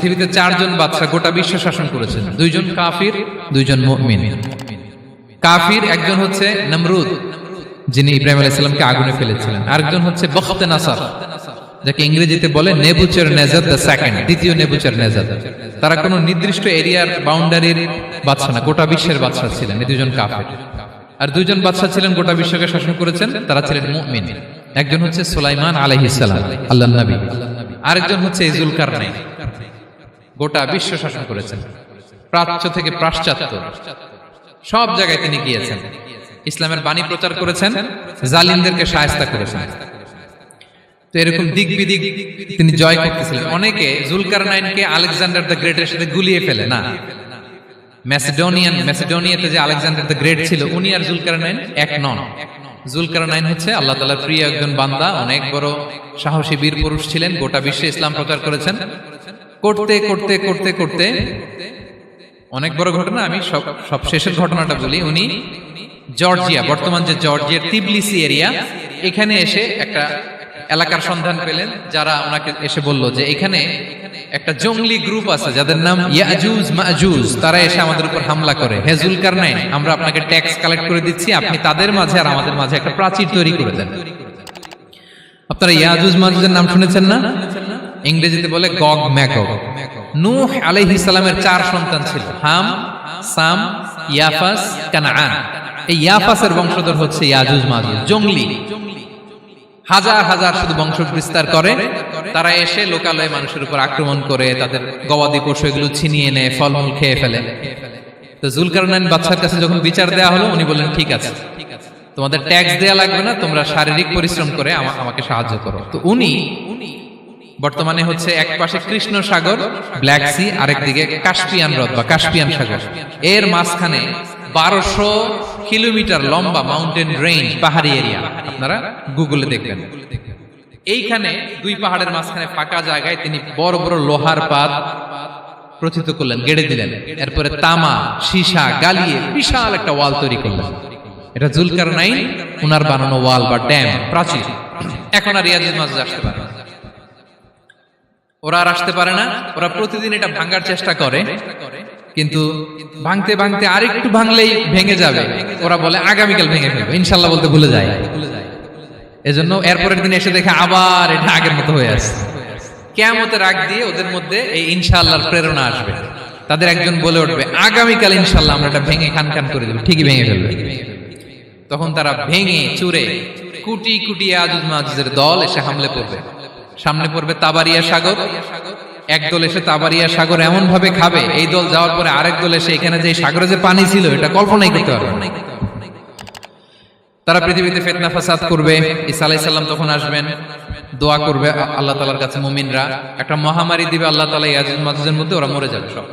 পৃথিবীতে চারজন বাদশা গোটা বিশ্ব শাসন করেছেন, দুইজন কাফির, দুইজন মুমিন। কাফির একজন হচ্ছে নমরুদ, যিনি ইব্রাহিম আলাইহিস সালামকে আগুনে ফেলেছিলেন। আরেকজন হচ্ছে বখতে নাসার, যাকে ইংরেজিতে বলে নেবুচারনেজার দ্য সেকেন্ড, দ্বিতীয় নেবুচারনেজার। তারা কোনো নির্দিষ্ট এরিয়ার বাউন্ডারির বাদশা না, গোটা বিশ্বের বাদশা ছিলেন। এই দুজন কাফির। আর দুইজন বাদশা ছিলেন গোটা বিশ্বকে শাসন করেছেন, তারা ছিলেন মুমিন। একজন হচ্ছে সুলাইমান আলাইহিস সালাম, আল্লাহর নবী। আরেকজন হচ্ছে যুলকারনাইন, গোটা বিশ্ব শাসন করেছেন, প্রাচ্য থেকে পাশ্চাত্য সব জায়গায় তিনি গিয়েছেন, ইসলামের বাণী প্রচার করেছেন, জালিমদেরকে শায়েস্তা করেছেন। তো এরকম দিক বিদিক তিনি জয় করতেছিলেন। অনেকে জুলকারনাইনকে আলেকজান্ডার দ্য গ্রেটের সাথে গুলিয়ে ফেলে না। ম্যাসিডোনিয়াতে যে আলেকজান্ডার দ্য গ্রেট ছিল, উনি আর জুলকারনাইন এক নন। জুলকারনাইন হচ্ছে আল্লাহ তাআলার প্রিয় একজন বান্দা, অনেক বড় সাহসী বীর পুরুষ ছিলেন, গোটা বিশ্বে ইসলাম প্রচার করেছেন। করতে করতে করতে করতে অনেক বড় ঘটনা, আমি সব শেষের ঘটনাটা বলি। উনি জর্জিয়া, বর্তমান যে জর্জিয়ার তিবলিসি এরিয়া, এখানে এসে একটা এলাকার সন্ধান পেলেন, যারা ওনাকে এসে বলল যে এখানে একটা জঙ্গলি গ্রুপ আছে যাদের নাম ইয়াজুজ মাজুজ, তারা এসে আমাদের উপর হামলা করে। হে জুলকারনাইন, আমরা আপনাকে ট্যাক্স কালেক্ট করে দিচ্ছি, আপনি তাদের মাঝে আর আমাদের মাঝে একটা প্রাচীর তৈরি করে দেন। আপনারা ইয়াজুজ মাজুজের নাম শুনেছেন না? ইংরেজিতে বলে গগ ম্যাগগ। নূহ আলাইহিস সালামের 4 সন্তান ছিল, হাম, সাম, ইয়াফাস, কানাআন। এই ইয়াফাসের বংশধর হচ্ছে ইয়াজুজ মাজুজ, জঙ্গলি, হাজার হাজার শুধু বংশ বিস্তার করে। তারা এসে লোকালয়ে মানুষের উপর আক্রমণ করে, তাদের গবাদি পশু এগুলো ছিনিয়ে নেয়, ফলমূল খেয়ে ফেলে। তো জুলকারনাইন বাদশার কাছে যখন বিচার দেওয়া হলো, উনি বললেন ঠিক আছে, তোমাদের ট্যাক্স দেয়া লাগবে না, তোমরা শারীরিক পরিশ্রম করে আমাকে সাহায্য করো। তো উনি বর্তমানে হচ্ছে এক পাশে কৃষ্ণ সাগর, ব্ল্যাক সি, আরেকদিকে কাস্পিয়ান হ্রদ বা কাস্পিয়ান সাগর, এর মাঝখানে 1200 কিলোমিটার লম্বা মাউন্টেন রেঞ্জ, পাহাড়ি এরিয়া, আপনারা গুগলে দেখবেন। এইখানে দুই পাহাড়ের মাঝখানে ফাঁকা জায়গায় তিনি বড় বড় লোহার পাত প্রথিত করলেন, গেড়ে দিলেন। এরপরে তামা, সীসা গালিয়ে বিশাল একটা ওয়াল তৈরি করলেন। এটা জুলকারনাইন উনার বানানো ওয়াল বা ড্যাম, প্রাচীর। এখন আর ইয়াজুজ মাজুজ আসতে পারে না, ওরা আর আসতে পারে না। ওরা প্রতিদিন এটা ভাঙার চেষ্টা করে, কিন্তু ভাঙতে ভাঙতে আরেকটু ভাঙলেই ভেঙে যাবে। ওরা বলে আগামীকাল ভেঙে ফেলবে, ইনশাল্লাহ বলতে ভুলে যায়। এজন্য এরপরের দিন এসে দেখে আবার এটা আগের মতো হয়ে আসছে। কিয়ামতের আগ দিয়ে ওদের মধ্যে এই ইনশাআল্লাহর প্রেরণা আসবে। তাদের একজন বলে উঠবে, আগামীকাল ইনশাআল্লাহ আমরা এটা ভেঙে খান খান করে দেব, ঠিকই ভেঙে ফেলবে। তখন তারা ভেঙে চুরে কুটি কুটি ইয়াজুজ মাজুজের দল এসে হামলে পড়বে। সামনে পড়বে তাবারিয়া সাগর, একদল এসে তাবারিয়া সাগর এমন ভাবে খাবে, এই দল যাওয়ার পরে আরেক দল এসে এখানে যে সাগরে যে পানি ছিল এটা কল্পনাই করতে পারবে না। তারা পৃথিবীতে ফিতনা ফাসাদ করবে। ঈসা আলাইহিস সালাম তখন আসবেন, দোয়া করবে আল্লাহ তাআলার কাছে মুমিনরা, একটা মহামারী দিবে আল্লাহ তাআলা ইয়াজুজ মাজুজের মধ্যে, ওরা মরে যাবে সব।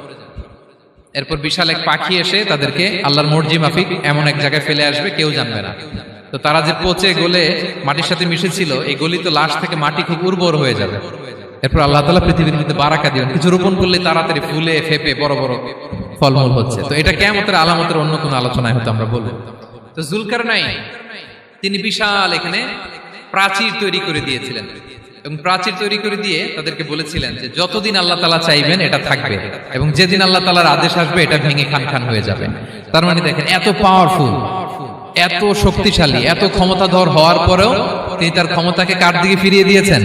এরপর বিশাল এক পাখি এসে তাদেরকে আল্লাহর মর্জি মাফিক এমন এক জায়গায় ফেলে আসবে, কেউ জানবে না। তো তারা যে পচে গলে মাটির সাথে মিশেছিল, এই গলিত লাশ থেকে মাটি খুব উর্বর হয়ে যাবে। এরপর আল্লাহ তাআলা পৃথিবীর মধ্যে বারাকা দিবেন, কিছু রোপণ করলে তাড়াতাড়ি ফুলে ফেপে বড় বড় ফলমূল হচ্ছে। তো এটা কিয়ামতের আলামতের অন্য কোনো আলোচনায় হয়তো আমরা বলবো। তো জুলকারনাইন তিনি বিশাল এখানে প্রাচীর তৈরি করে দিয়েছিলেন, এবং প্রাচীর তৈরি করে দিয়ে তাদেরকে বলেছিলেন যে যতদিন আল্লাহ তাআলা চাইবেন এটা থাকবে, এবং যেদিন আল্লাহ তাআলার আদেশ আসবে এটা ভেঙে খান খান হয়ে যাবে। তার মানে দেখেন, এত পাওয়ারফুল, এত শক্তিশালী, এত ক্ষমতাধর হওয়ার পরেও তিনি তার ক্ষমতাকে কার দিকে ফিরিয়ে দিয়েছেন?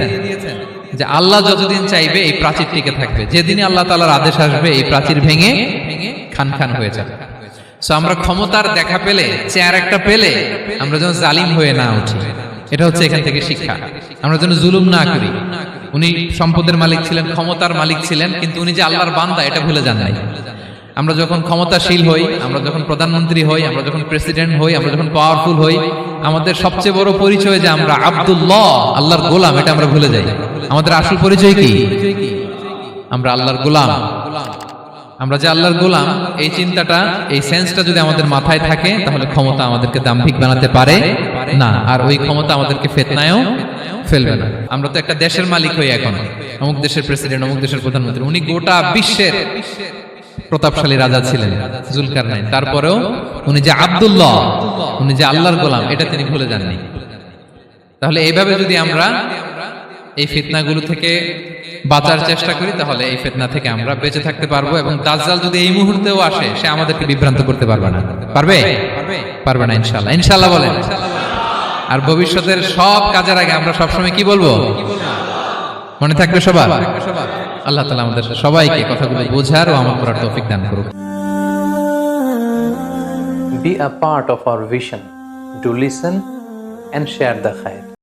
যে আল্লাহ যতদিন চাইবে এই প্রাচীর টিকে থাকবে, যেদিন আল্লাহ তাআলার আদেশ আসবে এই প্রাচীর ভেঙে খান খান হয়ে যাবে। সো আমরা ক্ষমতার দেখা পেলে, চেয়ার একটা পেলে, আমরা যেন জালিম হয়ে না উঠি, এটা হচ্ছে এখান থেকে শিক্ষা। আমরা যেন জুলুম না করি। উনি সম্পদের মালিক ছিলেন, ক্ষমতার মালিক ছিলেন, কিন্তু উনি যে আল্লাহর বান্দা এটা ভুলে যান নাই। আমরা যখন ক্ষমতাশীল হই, আমরা যখন প্রধানমন্ত্রী হই, আমরা যখন প্রেসিডেন্ট হই, আমরা যখন পাওয়ারফুল হই, আমাদের সবচেয়ে বড় পরিচয় যে আমরা আব্দুল্লাহ, আল্লাহর গোলাম, এটা আমরা ভুলে যাই। আমাদের আসল পরিচয় কি? আমরা আল্লাহর গোলাম। আমরা যে আল্লাহর গোলাম, এই চিন্তাটা, এই সেন্সটা যদি আমাদের মাথায় থাকে, তাহলে ক্ষমতা আমাদেরকে দাম্ভিক বানাতে পারে না, আর ওই ক্ষমতা আমাদেরকে ফিতনায়ও ফেলবে না। আমরা তো একটা দেশের মালিক হই এখন, অমুক দেশের প্রেসিডেন্ট, অমুক দেশের প্রধানমন্ত্রী। উনি গোটা বিশ্বের প্রতাপশালী রাজা ছিলেন জুলকারনাইন। তারপরেও উনি যে আব্দুল্লাহ, উনি যে আল্লাহর গোলাম, এটা তিনি ভুলে যাননি। তাহলে এইভাবে যদি আমরা এই ফিতনাগুলো থেকে বাঁচার চেষ্টা করি তাহলে এই ফিতনা থেকে আমরা বেঁচে থাকতে পারবো, এবং দাজ্জাল যদি এই মুহূর্তেও আসে সে আমাদেরকে বিভ্রান্ত করতে পারবে না। পারবে? পারবে না ইনশাআল্লাহ। ইনশাআল্লাহ বলেন। আর ভবিষ্যতের সব কাজের আগে আমরা সবসময় কি বলবো? মনে থাকবে সবার? আল্লাহ তাআলা আমাদের সবাইকে কথাগুলো বোঝার ও আমল করার তৌফিক দান করুক। Be a part of our vision. Do listen and share the khair.